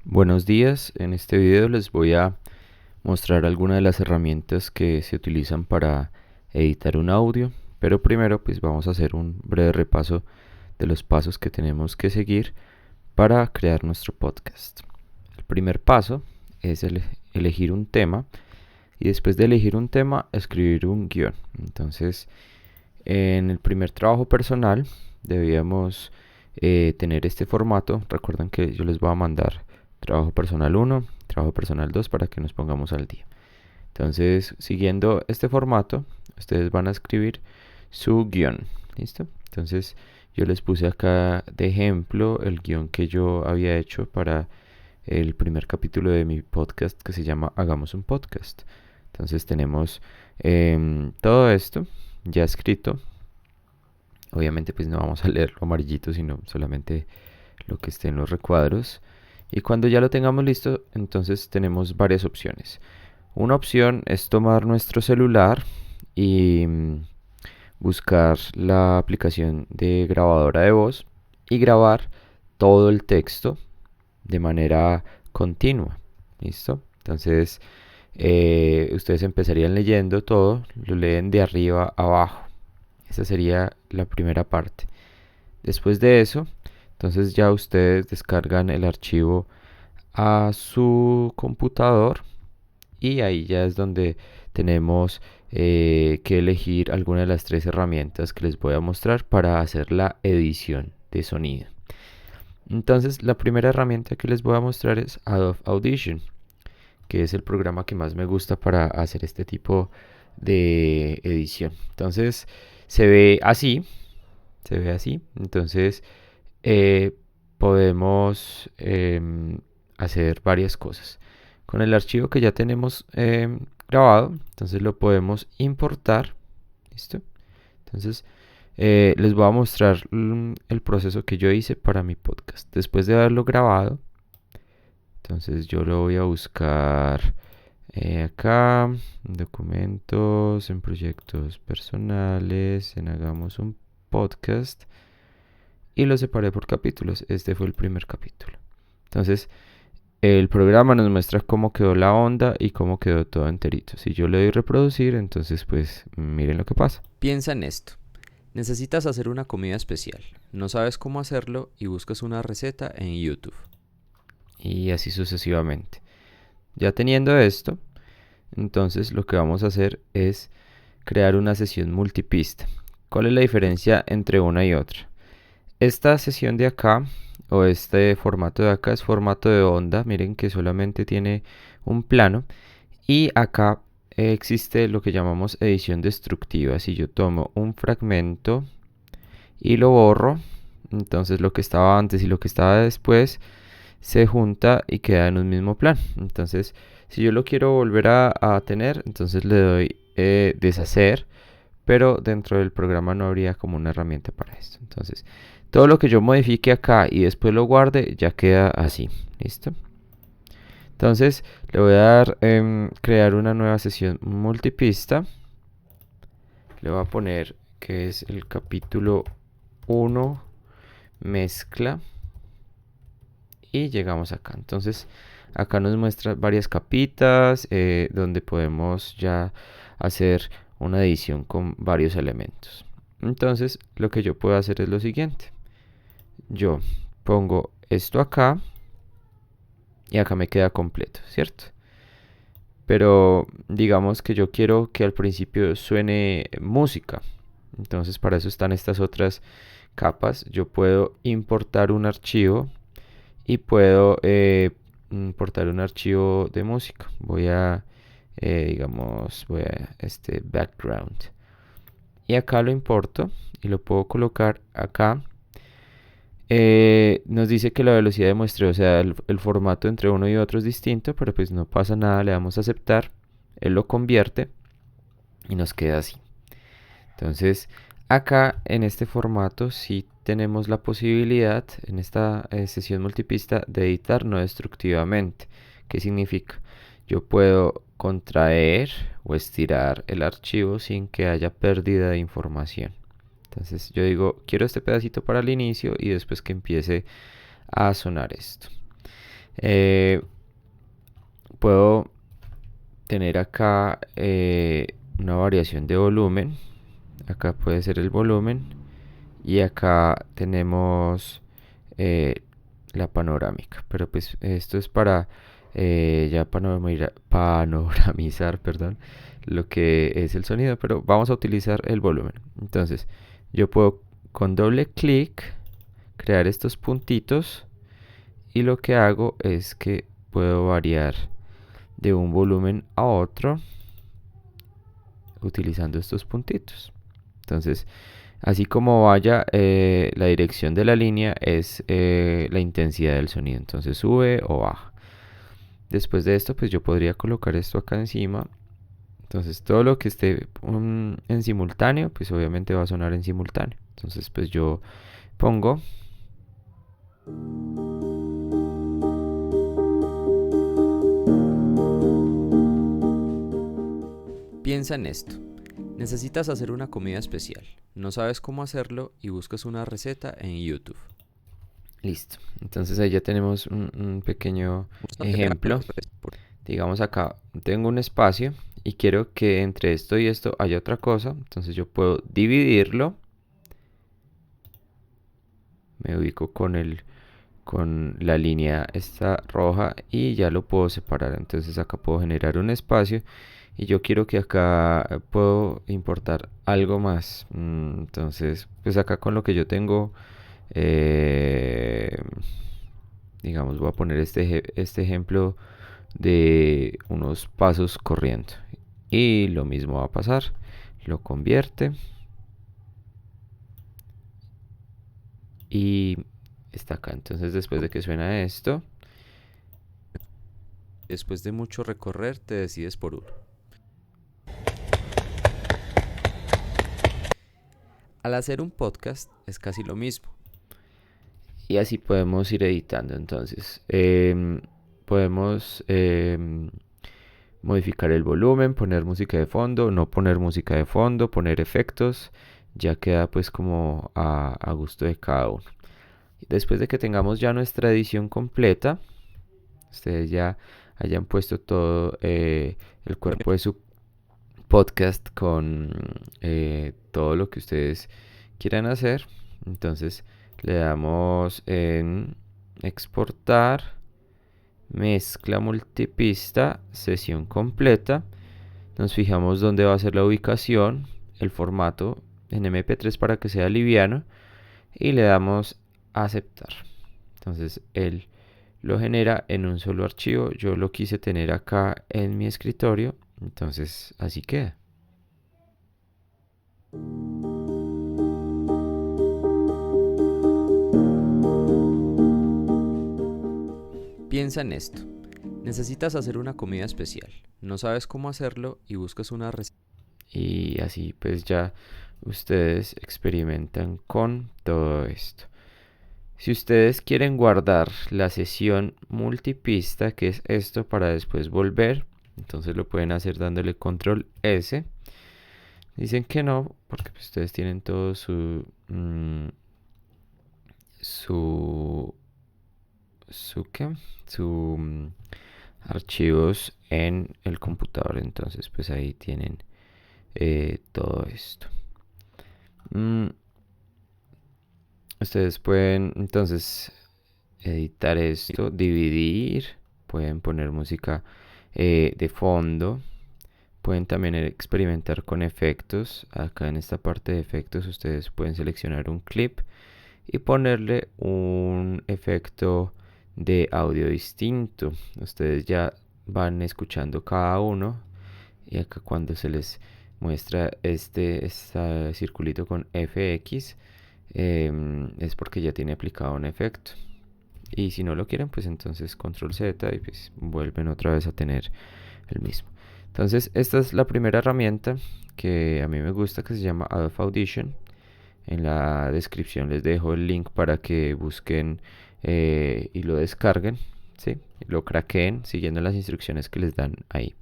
Buenos días, en este video les voy a mostrar algunas de las herramientas que se utilizan para editar un audio, pero primero pues vamos a hacer un breve repaso de los pasos que tenemos que seguir para crear nuestro podcast. El primer paso es elegir un tema y después de elegir un tema escribir un guión. Entonces en el primer trabajo personal debíamos tener este formato. Recuerden que yo les voy a mandar trabajo personal 1, trabajo personal 2 para que nos pongamos al día. Entonces, siguiendo este formato, ustedes van a escribir su guión. ¿Listo? Entonces, yo les puse acá de ejemplo el guión que yo había hecho para el primer capítulo de mi podcast que se llama Hagamos un podcast. Entonces, tenemos todo esto ya escrito. Obviamente pues no vamos a leer lo amarillito, sino solamente lo que esté en los recuadros. Y cuando ya lo tengamos listo, entonces tenemos varias opciones. Una opción es tomar nuestro celular y buscar la aplicación de grabadora de voz y grabar todo el texto de manera continua. ¿Listo? Entonces ustedes empezarían leyendo todo, lo leen de arriba a abajo. Esa sería la primera parte. Después de eso, entonces ya ustedes descargan el archivo a su computador y ahí ya es donde tenemos que elegir alguna de las tres herramientas que les voy a mostrar para hacer la edición de sonido. Entonces la primera herramienta que les voy a mostrar es Adobe Audition, que es el programa que más me gusta para hacer este tipo de edición. Entonces se ve así, Entonces eh, podemos hacer varias cosas. Con el archivo que ya tenemos grabado, entonces lo podemos importar. ¿Listo? Entonces les voy a mostrar el proceso que yo hice para mi podcast. Después de haberlo grabado, entonces yo lo voy a buscar acá, en documentos, en proyectos personales, en hagamos un podcast y lo separé por capítulos. Este fue el primer capítulo. Entonces el programa nos muestra cómo quedó la onda y cómo quedó todo enterito. Si yo le doy reproducir, entonces pues miren lo que pasa. Piensa en esto. Necesitas hacer una comida especial. No sabes cómo hacerlo y buscas una receta en YouTube. Y así sucesivamente. Ya teniendo esto, entonces lo que vamos a hacer es crear una sesión multipista. ¿Cuál es la diferencia entre una y otra? Esta sesión de acá, o este formato de acá, es formato de onda. Miren que solamente tiene un plano. Y acá existe lo que llamamos edición destructiva. Si yo tomo un fragmento y lo borro, entonces lo que estaba antes y lo que estaba después se junta y queda en un mismo plano. Entonces, si yo lo quiero volver a tener, entonces le doy deshacer, pero dentro del programa no habría como una herramienta para esto. Entonces, todo lo que yo modifique acá y después lo guarde, ya queda así. ¿Listo? Entonces, le voy a dar crear una nueva sesión multipista. Le voy a poner que es el capítulo 1 mezcla y llegamos acá. Entonces acá nos muestra varias capitas donde podemos ya hacer una edición con varios elementos. Entonces lo que yo puedo hacer es lo siguiente. Yo pongo esto acá y acá me queda completo, ¿cierto? Pero digamos que yo quiero que al principio suene música. Entonces para eso están estas otras capas. Yo puedo importar un archivo y puedo importar un archivo de música. Voy a este background. Y acá lo importo y lo puedo colocar acá. Nos dice que la velocidad de muestreo, o sea, el formato entre uno y otro es distinto, pero pues no pasa nada, le damos a aceptar. Él lo convierte y nos queda así. Entonces, acá en este formato sí tenemos la posibilidad, en esta sesión multipista, de editar no destructivamente. ¿Qué significa? Yo puedo contraer o estirar el archivo sin que haya pérdida de información. Entonces yo digo, quiero este pedacito para el inicio y después que empiece a sonar esto. Eh, puedo tener acá una variación de volumen. Acá puede ser el volumen. Y acá tenemos eh, la panorámica. Pero pues esto es para ya panoramizar, perdón, lo que es el sonido. Pero vamos a utilizar el volumen. Entonces, yo puedo con doble clic crear estos puntitos. Y lo que hago es que puedo variar de un volumen a otro utilizando estos puntitos. Entonces, así como vaya la dirección de la línea es la intensidad del sonido. Entonces sube o baja. Después de esto, pues yo podría colocar esto acá encima. Entonces todo lo que esté en simultáneo, pues obviamente va a sonar en simultáneo. Entonces pues yo pongo. Piensa en esto. Necesitas hacer una comida especial. No sabes cómo hacerlo y buscas una receta en YouTube. Listo. Entonces ahí ya tenemos un pequeño ejemplo. Digamos acá tengo un espacio y quiero que entre esto y esto haya otra cosa. Entonces yo puedo dividirlo. Me ubico con la línea esta roja y ya lo puedo separar. Entonces acá puedo generar un espacio y yo quiero que acá puedo importar algo más. Entonces pues acá con lo que yo tengo, eh, digamos, voy a poner este ejemplo de unos pasos corriendo. Y lo mismo va a pasar. Lo convierte. Y está acá. Entonces después de que suena esto. Después de mucho recorrer, te decides por uno. Al hacer un podcast es casi lo mismo. Y así podemos ir editando. Entonces podemos modificar el volumen, poner música de fondo, no poner música de fondo, poner efectos. Ya queda pues como a gusto de cada uno. Después de que tengamos ya nuestra edición completa, ustedes ya hayan puesto todo el cuerpo de su podcast con todo lo que ustedes quieran hacer. Entonces le damos en exportar, mezcla multipista, sesión completa. Nos fijamos dónde va a ser la ubicación, el formato en MP3 para que sea liviano y le damos a aceptar. Entonces él lo genera en un solo archivo. Yo lo quise tener acá en mi escritorio, entonces así queda. Piensa en esto. Necesitas hacer una comida especial. No sabes cómo hacerlo y buscas una receta. Y así pues ya ustedes experimentan con todo esto. Si ustedes quieren guardar la sesión multipista, que es esto, para después volver, entonces lo pueden hacer dándole control S. Dicen que no, porque pues, ustedes tienen todo su su qué, su archivos en el computador. Entonces pues ahí tienen todo esto. Ustedes pueden entonces editar esto, dividir, pueden poner música de fondo, pueden también experimentar con efectos. Acá en esta parte de efectos ustedes pueden seleccionar un clip y ponerle un efecto de audio distinto. Ustedes ya van escuchando cada uno y acá cuando se les muestra este circulito con FX, es porque ya tiene aplicado un efecto. Y si no lo quieren, pues entonces control Z y pues vuelven otra vez a tener el mismo. Entonces esta es la primera herramienta que a mí me gusta, que se llama Adobe Audition. En la descripción les dejo el link para que busquen y lo descarguen, ¿sí? Lo craqueen siguiendo las instrucciones que les dan ahí.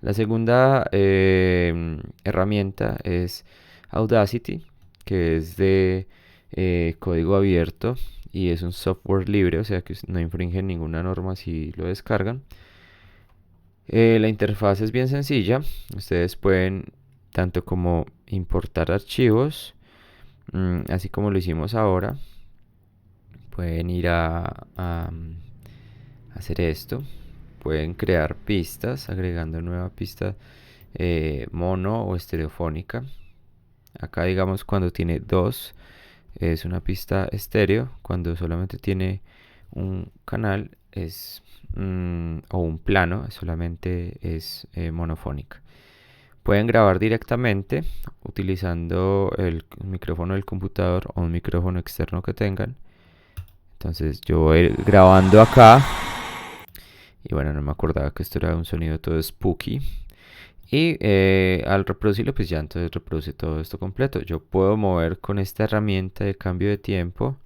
La segunda herramienta es Audacity, que es de código abierto y es un software libre, o sea que no infringe ninguna norma si lo descargan. La interfaz es bien sencilla. Ustedes pueden tanto como importar archivos, así como lo hicimos ahora. Pueden ir a hacer esto. Pueden crear pistas agregando nueva pista mono o estereofónica. Acá digamos cuando tiene dos es una pista estéreo. Cuando solamente tiene un canal o un plano solamente es monofónica. Pueden grabar directamente utilizando el micrófono del computador o un micrófono externo que tengan. Entonces yo voy grabando acá. Y bueno, no me acordaba que esto era un sonido todo spooky. Y al reproducirlo, pues ya entonces reproduce todo esto completo. Yo puedo mover con esta herramienta de cambio de tiempo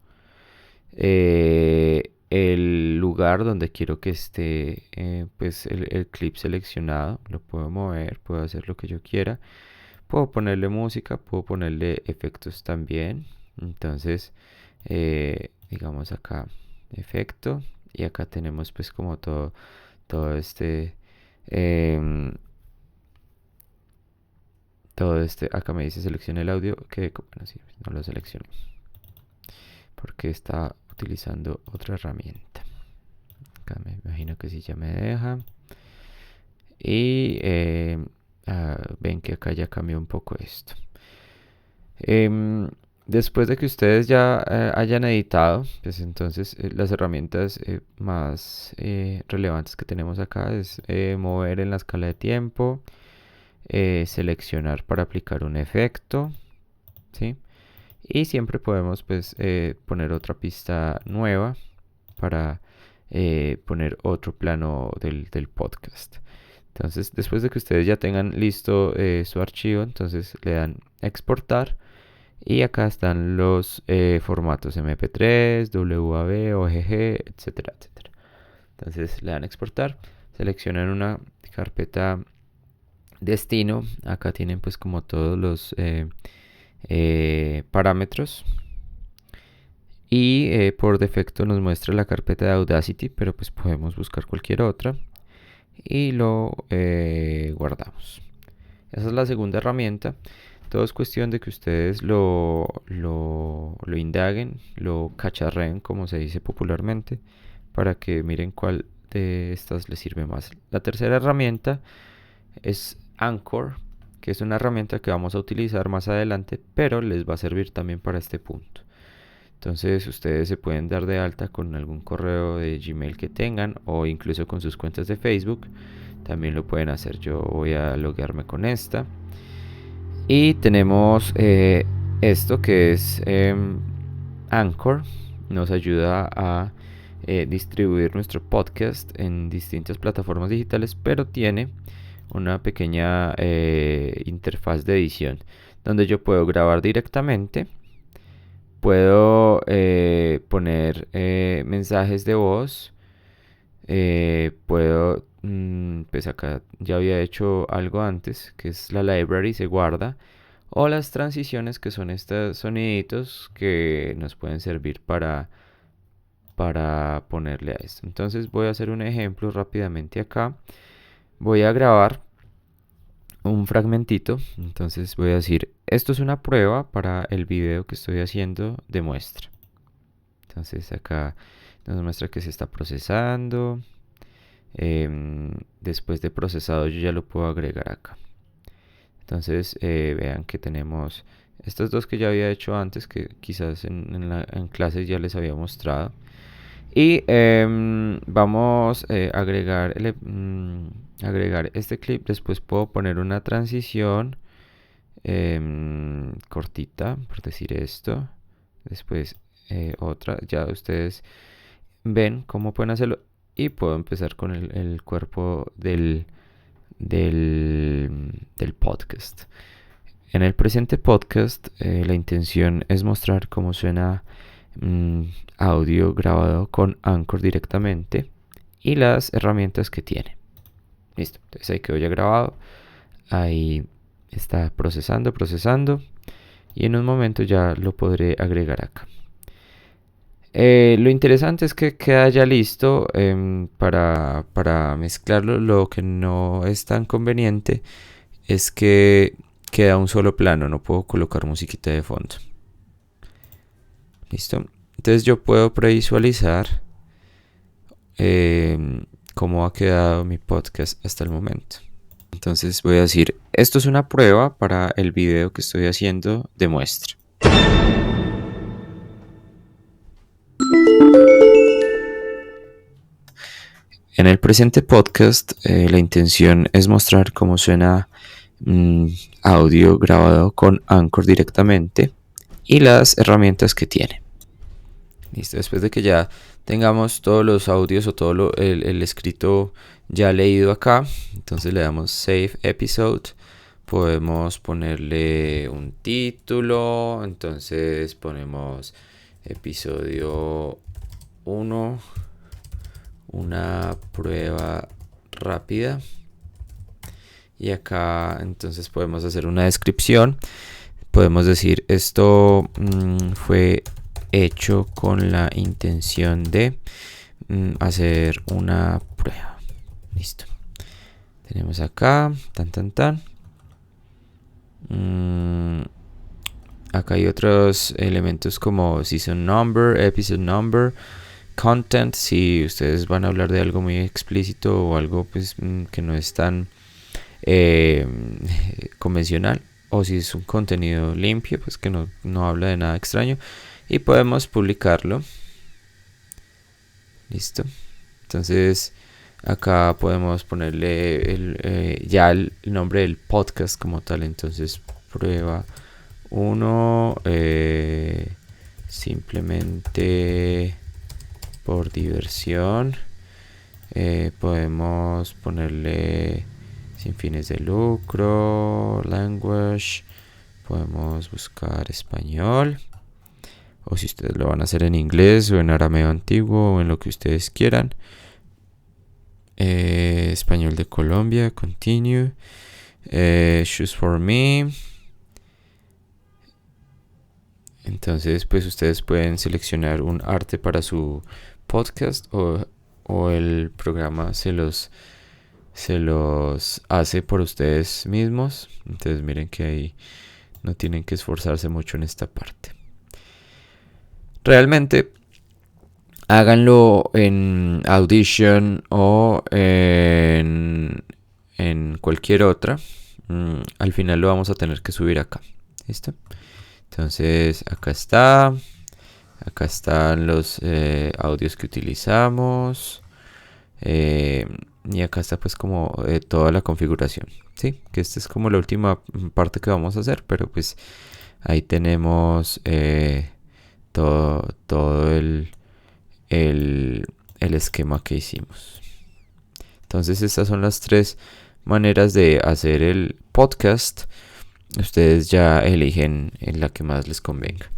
el lugar donde quiero que esté pues el clip seleccionado. Lo puedo mover, puedo hacer lo que yo quiera. Puedo ponerle música, puedo ponerle efectos también. Entonces, digamos acá, efecto. Y acá tenemos pues como todo este... em, todo este, acá me dice seleccione el audio, que bueno, sí, no lo seleccioné porque está utilizando otra herramienta. Acá me imagino que sí ya me deja. Y ven que acá ya cambió un poco esto. Después de que ustedes ya hayan editado, pues entonces las herramientas más relevantes que tenemos acá es mover en la escala de tiempo, seleccionar para aplicar un efecto, ¿sí? Y siempre podemos pues poner otra pista nueva para poner otro plano del podcast. Entonces, después de que ustedes ya tengan listo su archivo, entonces le dan exportar y acá están los formatos MP3, WAV, OGG, etcétera, etcétera. Entonces le dan exportar, seleccionan una carpeta destino. Acá tienen pues como todos los parámetros. Y por defecto nos muestra la carpeta de Audacity, pero pues podemos buscar cualquier otra. Y lo guardamos. Esa es la segunda herramienta. Todo es cuestión de que ustedes lo indaguen, lo cacharreen, como se dice popularmente, para que miren cuál de estas les sirve más. La tercera herramienta es Anchor, que es una herramienta que vamos a utilizar más adelante, pero les va a servir también para este punto. Entonces ustedes se pueden dar de alta con algún correo de Gmail que tengan o incluso con sus cuentas de Facebook. También lo pueden hacer. Yo voy a loguearme con esta. Y tenemos esto que es Anchor. Nos ayuda a distribuir nuestro podcast en distintas plataformas digitales, pero tiene una pequeña interfaz de edición donde yo puedo grabar directamente. Puedo poner mensajes de voz. Puedo, pues acá ya había hecho algo antes, que es la library, se guarda. O las transiciones, que son estos soniditos que nos pueden servir para ponerle a esto. Entonces voy a hacer un ejemplo rápidamente acá. Voy a grabar un fragmentito. Entonces voy a decir, esto es una prueba para el video que estoy haciendo de muestra. Entonces acá nos muestra que se está procesando. Después de procesado yo ya lo puedo agregar acá. Entonces vean que tenemos estos dos que ya había hecho antes, que quizás en clases ya les había mostrado. Y vamos a agregar este clip. Después puedo poner una transición cortita, por decir esto. Después otra. Ya ustedes ven cómo pueden hacerlo. Y puedo empezar con el cuerpo del podcast. En el presente podcast la intención es mostrar cómo suena audio grabado con Anchor directamente y las herramientas que tiene. Listo, entonces ahí quedó ya grabado. Ahí está procesando y en un momento ya lo podré agregar acá. Lo interesante es que queda ya listo para mezclarlo. Lo que no es tan conveniente es que queda un solo plano, no puedo colocar musiquita de fondo. Listo. Entonces yo puedo previsualizar cómo ha quedado mi podcast hasta el momento. Entonces voy a decir, esto es una prueba para el video que estoy haciendo de muestra. En el presente podcast, la intención es mostrar cómo suena audio grabado con Anchor directamente y las herramientas que tiene. Listo, después de que ya tengamos todos los audios o todo el escrito ya leído acá, entonces le damos Save Episode. Podemos ponerle un título, entonces ponemos episodio 1, una prueba rápida. Y acá entonces podemos hacer una descripción. Podemos decir esto fue hecho con la intención de hacer una prueba. Listo. Tenemos acá, acá hay otros elementos como season number, episode number, content, si ustedes van a hablar de algo muy explícito o algo pues que no es tan convencional, o si es un contenido limpio, pues que no habla de nada extraño, y podemos publicarlo. Listo. Entonces acá podemos ponerle ya el nombre del podcast como tal. Entonces prueba 1, simplemente por diversión. Podemos ponerle sin fines de lucro, language, podemos buscar español, o si ustedes lo van a hacer en inglés o en arameo antiguo o en lo que ustedes quieran. Español de Colombia, continue, choose for me. Entonces pues ustedes pueden seleccionar un arte para su podcast o el programa se los hace por ustedes mismos. Entonces miren que ahí no tienen que esforzarse mucho en esta parte. Realmente háganlo en Audition o en cualquier otra. Al final lo vamos a tener que subir acá. ¿Listo? Entonces acá están los audios que utilizamos. Y acá está pues como toda la configuración, ¿sí? Que esta es como la última parte que vamos a hacer, pero pues ahí tenemos todo el esquema que hicimos. Entonces estas son las 3 maneras de hacer el podcast. Ustedes ya eligen en la que más les convenga.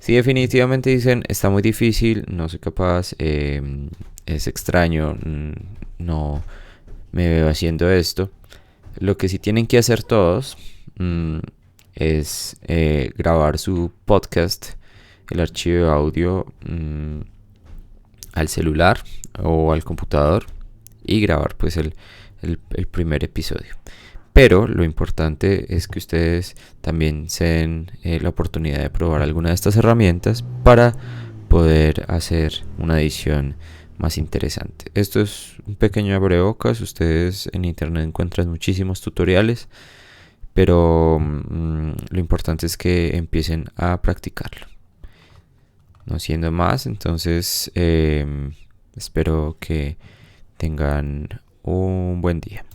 Si definitivamente dicen está muy difícil, no soy capaz, es extraño, no me veo haciendo esto, lo que sí tienen que hacer todos es grabar su podcast, el archivo de audio al celular o al computador y grabar pues el primer episodio. Pero lo importante es que ustedes también se den la oportunidad de probar alguna de estas herramientas para poder hacer una edición más interesante. Esto es un pequeño abrebocas. Ustedes en internet encuentran muchísimos tutoriales, pero lo importante es que empiecen a practicarlo. No siendo más, entonces espero que tengan un buen día.